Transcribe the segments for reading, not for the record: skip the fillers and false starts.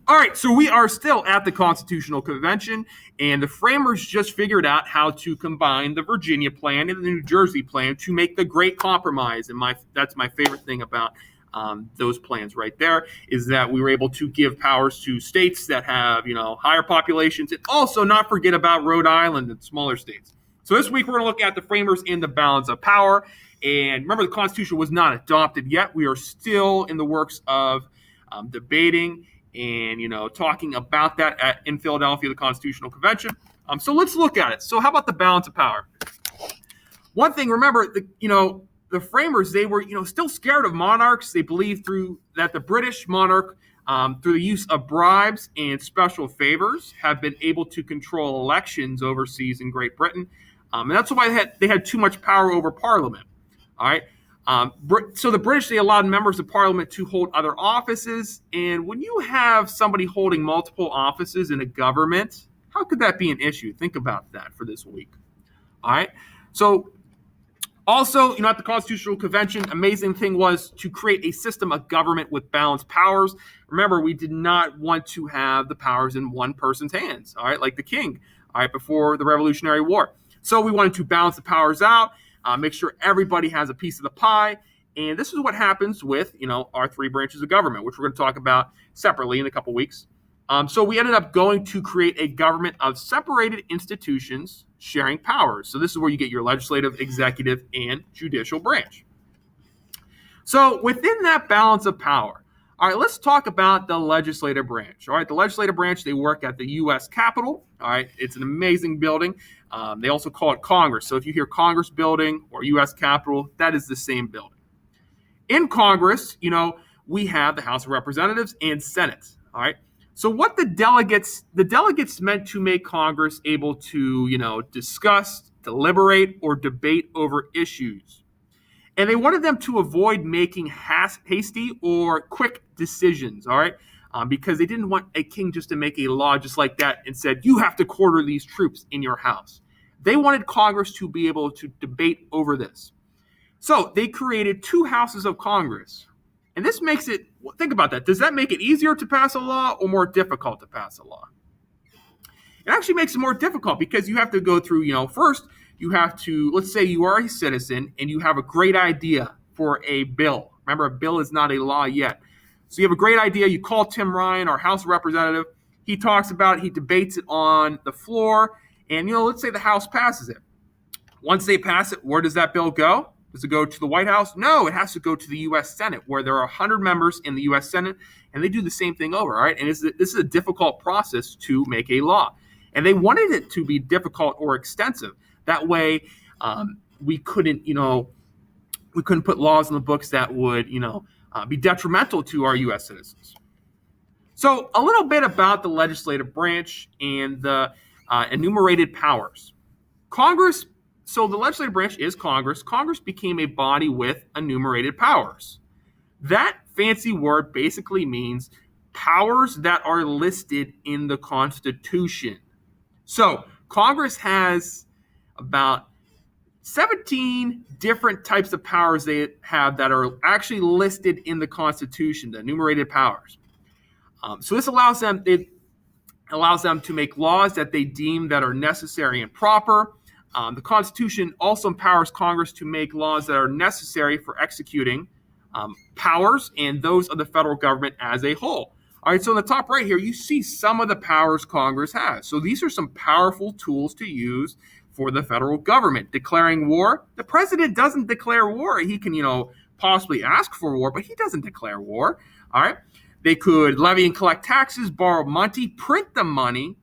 All right, so we are still at the Constitutional Convention, and the framers just figured out how to combine the Virginia plan and the New Jersey plan to make the Great Compromise. And that's my favorite thing about those plans right there, is that we were able to give powers to states that have, higher populations, and also not forget about Rhode Island and smaller states. So this week we're going to look at the framers and the balance of power. And remember, the Constitution was not adopted yet. We are still in the works of debating and talking about that in Philadelphia, the Constitutional Convention. So let's look at it. So how about the balance of power? One thing, remember, the framers, they were still scared of monarchs. They believed that the British monarch, through the use of bribes and special favors, have been able to control elections overseas in Great Britain, and that's why they had too much power over Parliament. All right. So the British, they allowed members of Parliament to hold other offices. And when you have somebody holding multiple offices in a government, how could that be an issue? Think about that for this week. All right. So also, at the Constitutional Convention, amazing thing was to create a system of government with balanced powers. Remember, we did not want to have the powers in one person's hands, all right, like the king, all right, before the Revolutionary War. So we wanted to balance the powers out. Make sure everybody has a piece of the pie. And this is what happens with, our three branches of government, which we're going to talk about separately in a couple weeks. So we ended up going to create a government of separated institutions sharing powers. So this is where you get your legislative, executive, and judicial branch. So within that balance of power, all right, let's talk about the legislative branch. All right, the legislative branch, they work at the U.S. Capitol. All right, it's an amazing building. They also call it Congress. So if you hear Congress building or U.S. Capitol, that is the same building. In Congress, we have the House of Representatives and Senate. All right. So what the delegates meant to make Congress able to, discuss, deliberate, or debate over issues. And they wanted them to avoid making hasty or quick decisions, all right? Because they didn't want a king just to make a law just like that and said, you have to quarter these troops in your house. They wanted Congress to be able to debate over this. So they created two houses of Congress. And this makes it, think about that. Does that make it easier to pass a law or more difficult to pass a law? It actually makes it more difficult because you have to go through, first, you have to, let's say you are a citizen and you have a great idea for a bill. Remember, a bill is not a law yet. So you have a great idea. You call Tim Ryan, our House Representative. He talks about it. He debates it on the floor. And, let's say the House passes it. Once they pass it, where does that bill go? Does it go to the White House? No, it has to go to the U.S. Senate, where there are 100 members in the U.S. Senate, and they do the same thing over, all right? And this is a difficult process to make a law. And they wanted it to be difficult or extensive. That way, we couldn't put laws in the books that would, be detrimental to our U.S. citizens. So a little bit about the legislative branch and the enumerated powers. So the legislative branch is Congress. Congress became a body with enumerated powers. That fancy word basically means powers that are listed in the Constitution. So Congress has about 17 different types of powers they have that are actually listed in the Constitution, the enumerated powers. So this allows them to make laws that they deem that are necessary and proper. The Constitution also empowers Congress to make laws that are necessary for executing powers and those of the federal government as a whole. All right, so in the top right here, you see some of the powers Congress has. So these are some powerful tools to use for the federal government. Declaring war. The president doesn't declare war. He can, possibly ask for war, but he doesn't declare war. All right. They could levy and collect taxes, borrow money, print the money,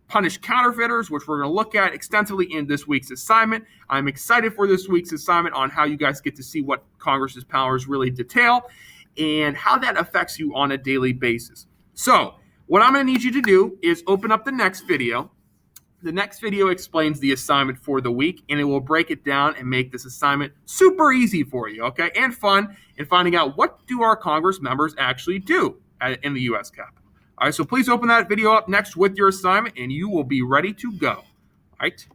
punish counterfeiters, which we're going to look at extensively in this week's assignment. I'm excited for this week's assignment on how you guys get to see what Congress's powers really detail and how that affects you on a daily basis. So what I'm going to need you to do is open up the next video. The next video explains the assignment for the week, and it will break it down and make this assignment super easy for you, okay, and fun in finding out what do our Congress members actually do in the U.S. Capitol. All right, so please open that video up next with your assignment, and you will be ready to go. All right.